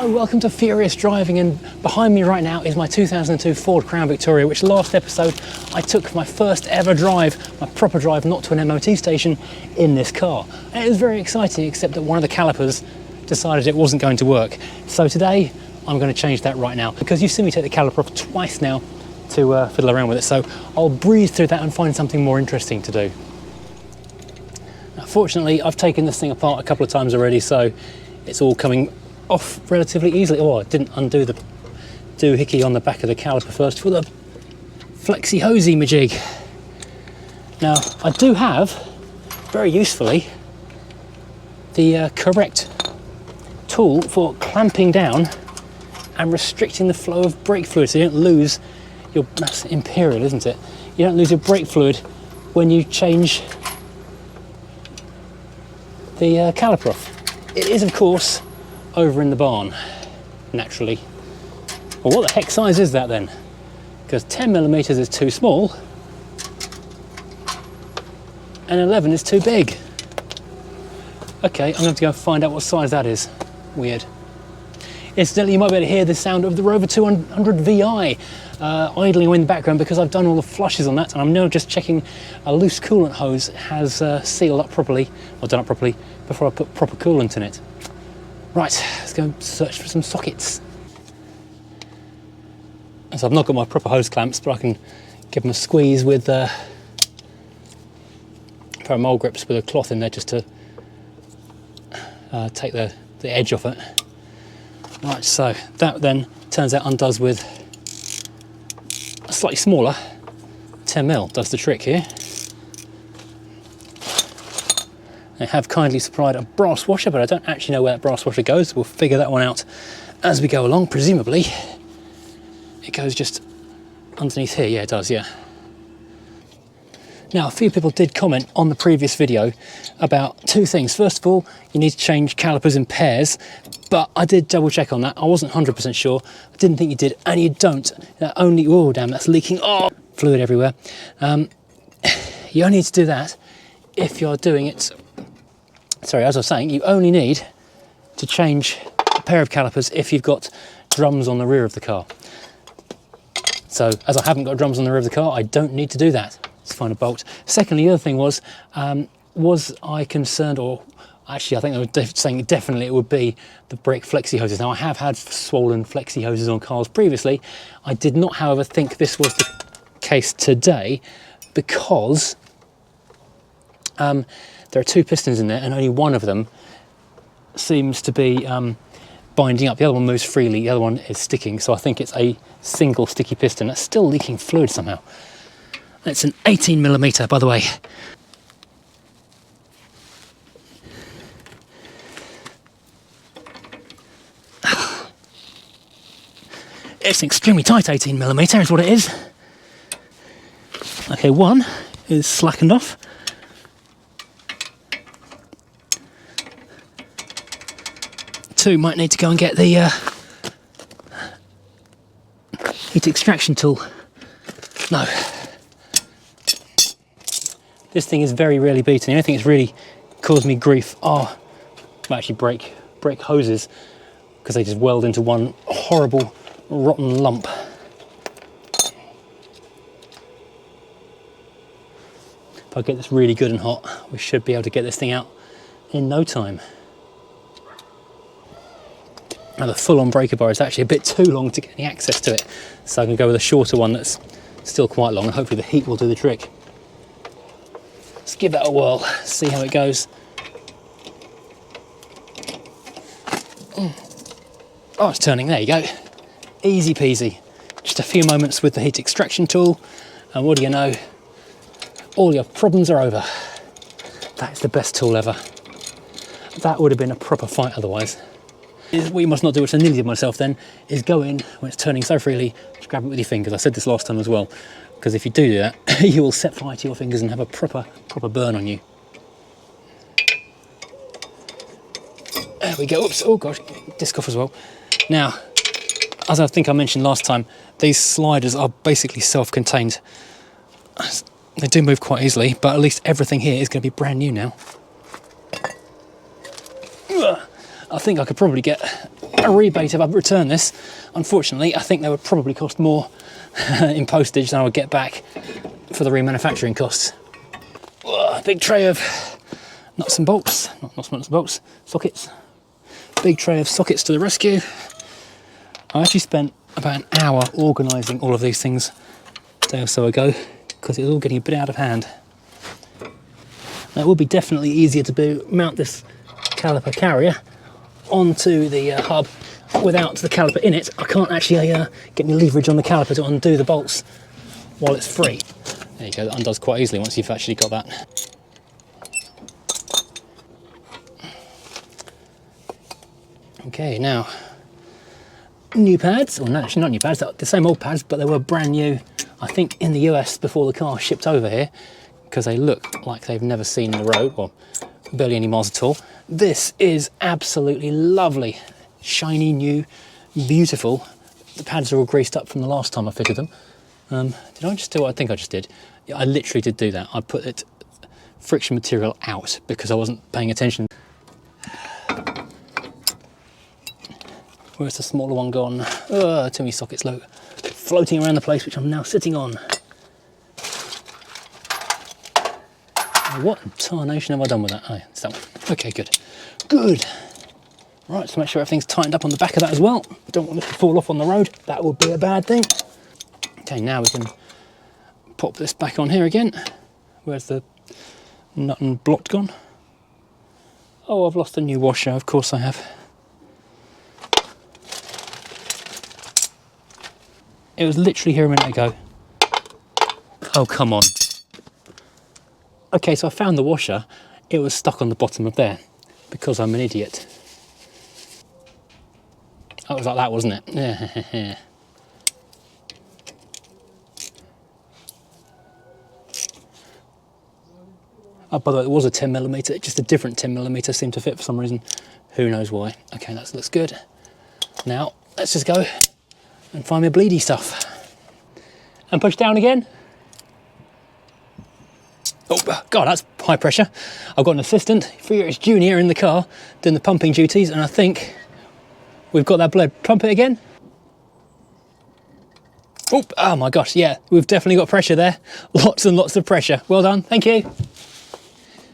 Hello, welcome to Furious Driving, and behind me right now is my 2002 Ford Crown Victoria, which last episode I took my first ever drive, my proper drive, not to an MOT station, in this car. And it was very exciting, except that one of the calipers decided it wasn't going to work. So today I'm going to change that right now, because you've seen me take the caliper off twice now to fiddle around with it, so I'll breeze through that and find something more interesting to do. Now, fortunately, I've taken this thing apart a couple of times already, so it's all coming off relatively easily. Oh, I didn't undo the doohickey on the back of the caliper first for the flexi hosey majig. Now, I do have, very usefully, the correct tool for clamping down and restricting the flow of brake fluid, so you don't lose your, that's imperial, isn't it? You don't lose your brake fluid when you change the caliper off. It is, of course, over in the barn, naturally. Well, what the heck size is that then? Because 10mm is too small and 11 is too big. Okay, I'm going to go find out what size that is. Weird. Incidentally, you might be able to hear the sound of the Rover 200 VI idling away in the background, because I've done all the flushes on that, and I'm now just checking a loose coolant hose has sealed up properly, or done up properly, before I put proper coolant in it. Right, let's go search for some sockets. So I've not got my proper hose clamps, but I can give them a squeeze with a pair of mole grips with a cloth in there, just to take the edge off it. Right, so that then turns out undoes with a slightly smaller 10mm, does the trick here. They have kindly supplied a brass washer, but I don't actually know where that brass washer goes. We'll figure that one out as we go along. Presumably it goes just underneath here. Yeah, it does, yeah. Now, a few people did comment on the previous video about two things. First of all, you need to change calipers in pairs, but I did double check on that. I wasn't 100% sure. I didn't think you did, and you don't. Only, oh damn, that's leaking. Oh, fluid everywhere. You only need to do that if you're doing it. Sorry, as I was saying, you only need to change a pair of calipers if you've got drums on the rear of the car. So, as I haven't got drums on the rear of the car, I don't need to do that. Let's find a bolt. Secondly, the other thing was I concerned, or actually I think they were saying definitely it would be the brake flexi hoses. Now, I have had swollen flexi hoses on cars previously. I did not, however, think this was the case today, because there are two pistons in there and only one of them seems to be binding up. The other one moves freely, the other one is sticking, so I think it's a single sticky piston that's still leaking fluid somehow. It's an 18mm, by the way. It's an extremely tight 18mm is what it is. Okay, one is slackened off. Two might need to go and get the heat extraction tool. No. This thing is very rarely beaten. The only thing that's really caused me grief are, well, actually brake hoses, because they just weld into one horrible rotten lump. If I get this really good and hot, we should be able to get this thing out in no time. Now, the full-on breaker bar is actually a bit too long to get any access to it, so I can go with a shorter one that's still quite long, and hopefully the heat will do the trick. Let's give that a whirl, see how it goes. Oh, it's turning, there you go. Easy peasy. Just a few moments with the heat extraction tool, and what do you know? All your problems are over. That's the best tool ever. That would have been a proper fight otherwise. What you must not do, which I nearly did myself then, is go in when it's turning so freely, just grab it with your fingers. I said this last time as well, because if you do that, you will set fire to your fingers and have a proper burn on you. There we go. Oops, oh gosh, disc off as well. Now, as I think I mentioned last time, these sliders are basically self-contained. They do move quite easily, but at least everything here is going to be brand new now. I think I could probably get a rebate if I return this. Unfortunately, I think they would probably cost more in postage than I would get back for the remanufacturing costs. Whoa, big tray of nuts and bolts, not nuts and bolts, sockets. Big tray of sockets to the rescue. I actually spent about an hour organising all of these things a day or so ago because it was all getting a bit out of hand. Now, it would be definitely easier to mount this caliper carrier onto the hub without the caliper in it. I can't actually get any leverage on the caliper to undo the bolts while it's free. There you go, that undoes quite easily once you've actually got that. Okay, now, new pads, or no, actually not new pads, the same old pads, but they were brand new, I think, in the US before the car shipped over here, because they look like they've never seen the road, or barely any miles at all. This is absolutely lovely, shiny, new, beautiful. The pads are all greased up from the last time I fitted them. Did I just do what I think I just did? Yeah, I literally did do that. I put it friction material out because I wasn't paying attention. Where's the smaller one gone? Too many sockets floating around the place, which I'm now sitting on. What tarnation have I done with that? Oh, yeah, it's that one. Okay, good. Good. Right, so make sure everything's tightened up on the back of that as well. Don't want this to fall off on the road. That would be a bad thing. Okay, now we can pop this back on here again. Where's the nut and block gone? Oh, I've lost a new washer. Of course I have. It was literally here a minute ago. Oh, come on. Okay, so I found the washer. It was stuck on the bottom of there because I'm an idiot. Oh, it was like that, wasn't it? Yeah. Oh, by the way, it was a 10mm, just a different 10mm seemed to fit for some reason. Who knows why. Okay, that looks good. Now, let's just go and find me bleedy stuff. And push down again. Oh, God, that's high pressure. I've got an assistant, 3 years junior in the car, doing the pumping duties, and I think we've got that blood. Pump it again. Oh my gosh, yeah, we've definitely got pressure there. Lots and lots of pressure. Well done, thank you.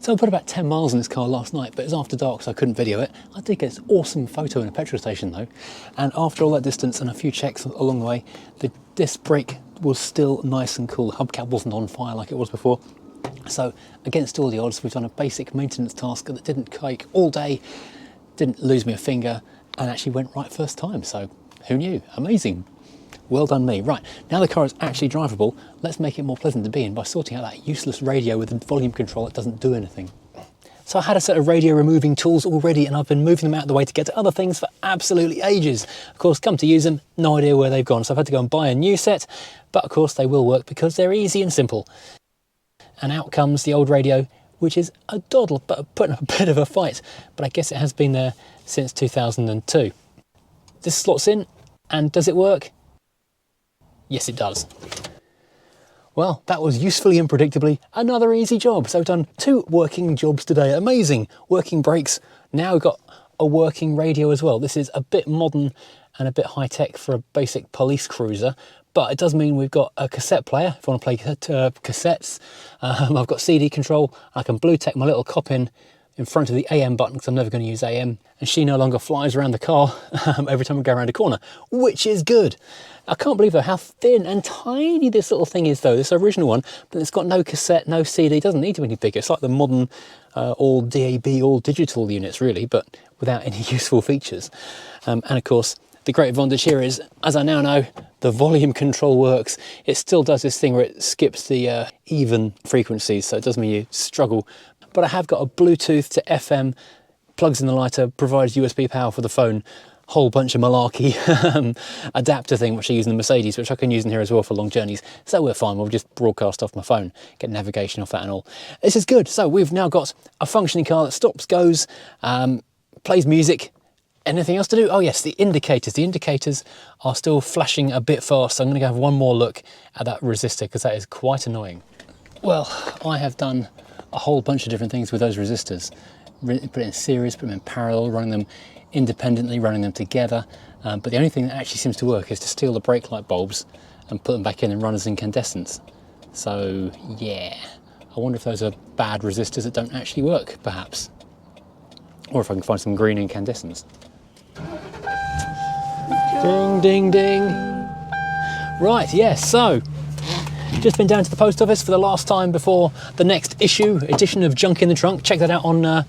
So I put about 10 miles in this car last night, but it was after dark, so I couldn't video it. I did get this awesome photo in a petrol station though. And after all that distance and a few checks along the way, the disc brake was still nice and cool. The hubcap wasn't on fire like it was before. So against all the odds, we've done a basic maintenance task that didn't quake all day, didn't lose me a finger, and actually went right first time. So who knew? Amazing. Well done me. Right, now the car is actually drivable, let's make it more pleasant to be in by sorting out that useless radio with a volume control that doesn't do anything. So I had a set of radio removing tools already and I've been moving them out of the way to get to other things for absolutely ages. Of course, come to use them, no idea where they've gone, so I've had to go and buy a new set, but of course they will work because they're easy and simple. And out comes the old radio, which is a doddle, but putting up a bit of a fight, but I guess it has been there since 2002. This slots in, and does it work? Yes, it does. Well, that was usefully and predictably another easy job. So I've done 2 working jobs today. Amazing. Working brakes. Now we've got a working radio as well. This is a bit modern and a bit high tech for a basic police cruiser, but it does mean we've got a cassette player if I want to play cassettes. I've got CD control. I can blue tack my little cop in front of the AM button because I'm never going to use AM, and she no longer flies around the car every time we go around a corner, which is good. I can't believe though how thin and tiny this little thing is though, this original one, but it's got no cassette, no CD, doesn't need to be any bigger. It's like the modern all DAB, all digital units really, but without any useful features. And of course, the great advantage here is, as I now know, the volume control works. It still does this thing where it skips the even frequencies, so it does mean you struggle. But I have got a Bluetooth to FM, plugs in the lighter, provides USB power for the phone, whole bunch of malarkey adapter thing which I use in the Mercedes, which I can use in here as well for long journeys. So we're fine, we'll just broadcast off my phone, get navigation off that and all. This is good. So we've now got a functioning car that stops, goes, plays music. Anything else to do? Oh yes, the indicators. The indicators are still flashing a bit fast, so I'm going to go have one more look at that resistor because that is quite annoying. Well, I have done a whole bunch of different things with those resistors. put it in series, put them in parallel, running them independently, running them together. But the only thing that actually seems to work is to steal the brake light bulbs and put them back in and run as incandescents. So yeah, I wonder if those are bad resistors that don't actually work, perhaps. Or if I can find some green incandescents. Ding, ding, ding. Right, yes, so just been down to the post office for the last time before the next edition of Junk in the Trunk. Check that out on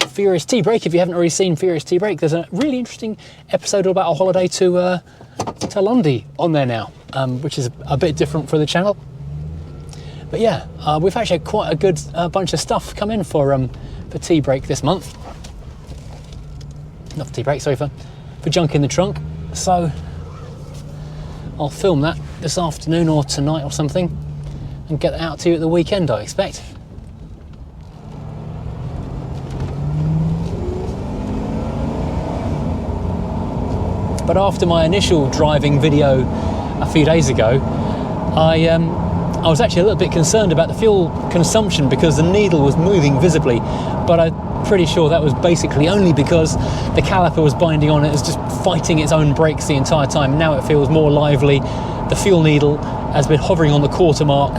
Furious Tea Break if you haven't already seen Furious Tea Break. There's a really interesting episode about our holiday to Lundy on there now, which is a bit different for the channel. But yeah, we've actually had quite a good bunch of stuff come in for Tea Break this month. Not for Tea Break, sorry, for Junk in the Trunk. So I'll film that this afternoon or tonight or something and get that out to you at the weekend, I expect. But after my initial driving video a few days ago, I was actually a little bit concerned about the fuel consumption because the needle was moving visibly, but I'm pretty sure that was basically only because the caliper was binding on it. It was just fighting its own brakes the entire time. Now it feels more lively. The fuel needle has been hovering on the quarter mark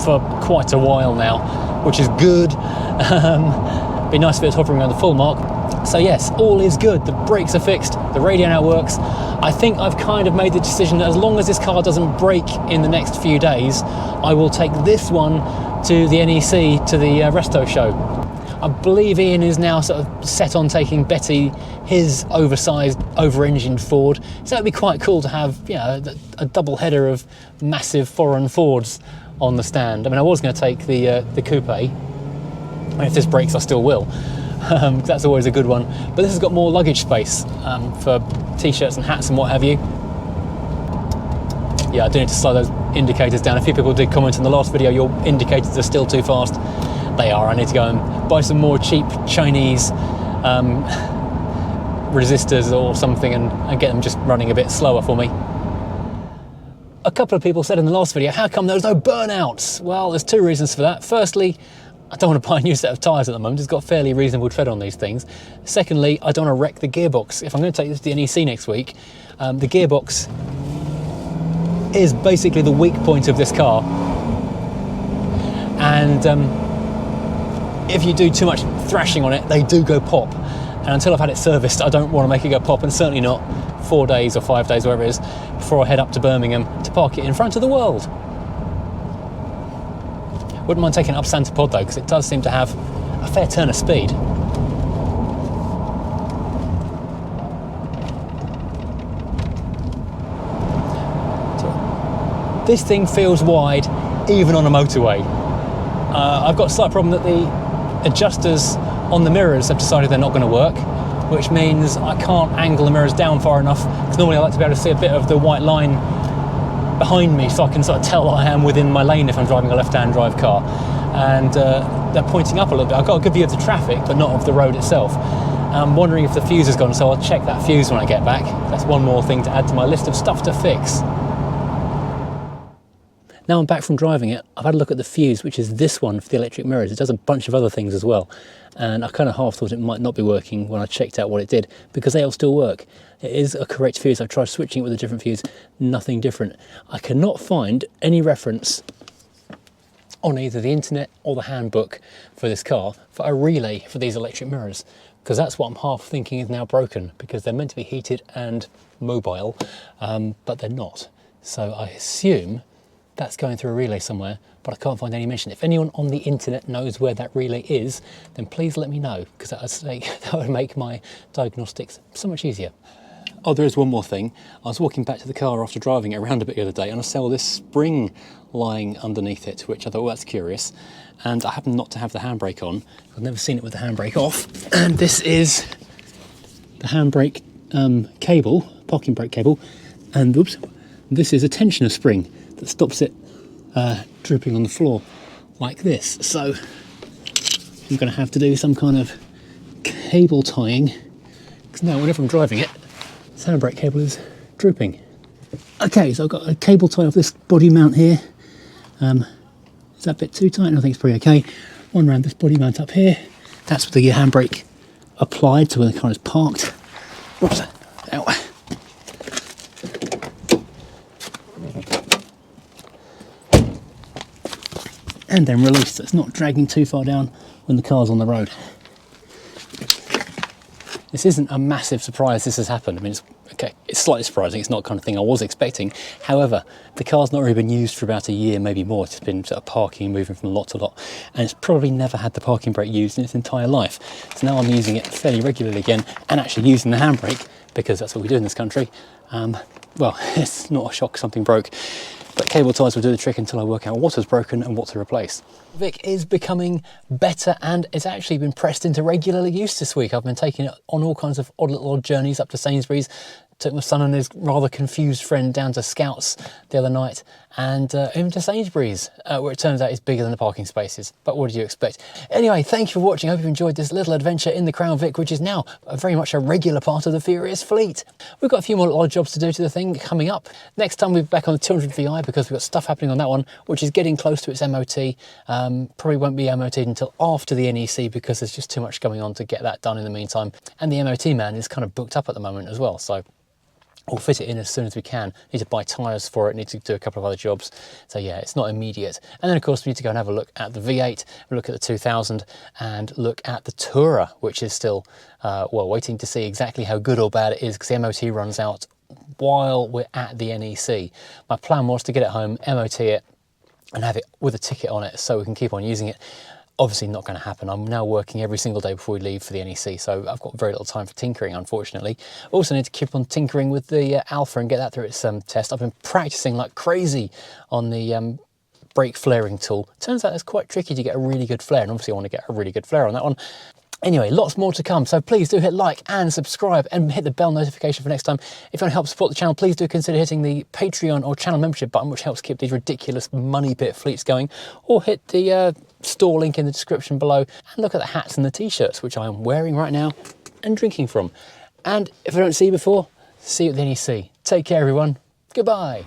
for quite a while now, which is good. Be nice if it was hovering around the full mark. So yes, all is good. The brakes are fixed, the radio now works. I think I've kind of made the decision that as long as this car doesn't break in the next few days, I will take this one to the NEC, to the Resto show. I believe Ian is now sort of set on taking Betty his oversized, over-engined Ford. So it'd be quite cool to have, you know, a double header of massive foreign Fords on the stand. I mean, I was going to take the coupe. And if this breaks, I still will. That's always a good one. But this has got more luggage space for t-shirts and hats and what have you. Yeah, I do need to slow those indicators down. A few people did comment in the last video, your indicators are still too fast. They are. I need to go and buy some more cheap Chinese resistors or something and get them just running a bit slower for me. A couple of people said in the last video, how come there's no burnouts? Well, there's two reasons for that. Firstly, I don't want to buy a new set of tyres at the moment. It's got fairly reasonable tread on these things. Secondly, I don't want to wreck the gearbox. If I'm going to take this to the NEC next week, the gearbox is basically the weak point of this car. And if you do too much thrashing on it, they do go pop. And until I've had it serviced, I don't want to make it go pop, and certainly not 4 days or 5 days, whatever it is, before I head up to Birmingham to park it in front of the world. Wouldn't mind taking it up Santa Pod though, because it does seem to have a fair turn of speed. This thing feels wide even on a motorway. I've got a slight problem that the adjusters on the mirrors have decided they're not going to work, which means I can't angle the mirrors down far enough, because normally I like to be able to see a bit of the white line behind me so I can sort of tell I am within my lane if I'm driving a left-hand drive car. And they're pointing up a little bit. I've got a good view of the traffic, but not of the road itself. I'm wondering if the fuse has gone, so I'll check that fuse when I get back. That's one more thing to add to my list of stuff to fix. Now I'm back from driving it, I've had a look at the fuse, which is this one for the electric mirrors. It does a bunch of other things as well. And I kind of half thought it might not be working when I checked out what it did, because they all still work. It is a correct fuse. I've tried switching it with a different fuse, nothing different. I cannot find any reference on either the internet or the handbook for this car for a relay for these electric mirrors, because that's what I'm half thinking is now broken, because they're meant to be heated and mobile, but they're not. So I assume that's going through a relay somewhere, but I can't find any mention. If anyone on the internet knows where that relay is, then please let me know, because that would make my diagnostics so much easier. Oh, there is one more thing. I was walking back to the car after driving it around a bit the other day, and I saw this spring lying underneath it, which I thought, well, that's curious. And I happened not to have the handbrake on. I've never seen it with the handbrake off. And this is the handbrake cable, parking brake cable. And oops, this is a tensioner spring that stops it drooping on the floor like this. So I'm going to have to do some kind of cable tying, because now whenever I'm driving it, this handbrake cable is drooping. Okay, so I've got a cable tie off this body mount here. Is that a bit too tight? I think it's pretty okay. One around this body mount up here, That's with the handbrake applied to when the car is parked. Whoops. Ow. And then released, so it's not dragging too far down when the car's on the road. This isn't a massive surprise this has happened. I mean, it's slightly surprising. It's not the kind of thing I was expecting. However, the car's not really been used for about a year, maybe more. It's been sort of parking and moving from lot to lot, and it's probably never had the parking brake used in its entire life. So now I'm using it fairly regularly again, and actually using the handbrake, because that's what we do in this country. Well, it's not a shock something broke, but cable ties will do the trick until I work out what is broken and what to replace. Vic is becoming better, and it's actually been pressed into regular use this week. I've been taking it on all kinds of odd journeys up to Sainsbury's. Took my son and his rather confused friend down to Scouts the other night, and even to Sainsbury's, where it turns out it's bigger than the parking spaces. But what did you expect? Anyway, thank you for watching. I hope you enjoyed this little adventure in the Crown Vic, which is now very much a regular part of the Furious fleet. We've got a few more odd jobs to do to the thing coming up. Next time we'll be back on the 200 VI, because we've got stuff happening on that one, which is getting close to its MOT. Probably won't be MOT'd until after the NEC, because there's just too much going on to get that done in the meantime. And the MOT man is kind of booked up at the moment as well, so we'll fit it in as soon as we can. Need to buy tyres for it, need to do a couple of other jobs. So yeah, it's not immediate. And then of course we need to go and have a look at the V8, look at the 2000, and look at the Tourer, which is still, well, waiting to see exactly how good or bad it is, because the MOT runs out while we're at the NEC. My plan was to get it home, MOT it, and have it with a ticket on it so we can keep on using it. Obviously not going to happen. I'm now working every single day before we leave for the NEC, so I've got very little time for tinkering, unfortunately. Also need to keep on tinkering with the Alpha and get that through its test. I've been practicing like crazy on the brake flaring tool. Turns out it's quite tricky to get a really good flare, and obviously I want to get a really good flare on that one. Anyway, lots more to come, so please do hit like and subscribe and hit the bell notification for next time. If you want to help support the channel, please do consider hitting the Patreon or channel membership button, which helps keep these ridiculous money pit fleets going, or hit the store link in the description below and look at the hats and the t-shirts, which I am wearing right now and drinking from. And if I don't see you before, see you at the NEC. Take care, everyone. Goodbye.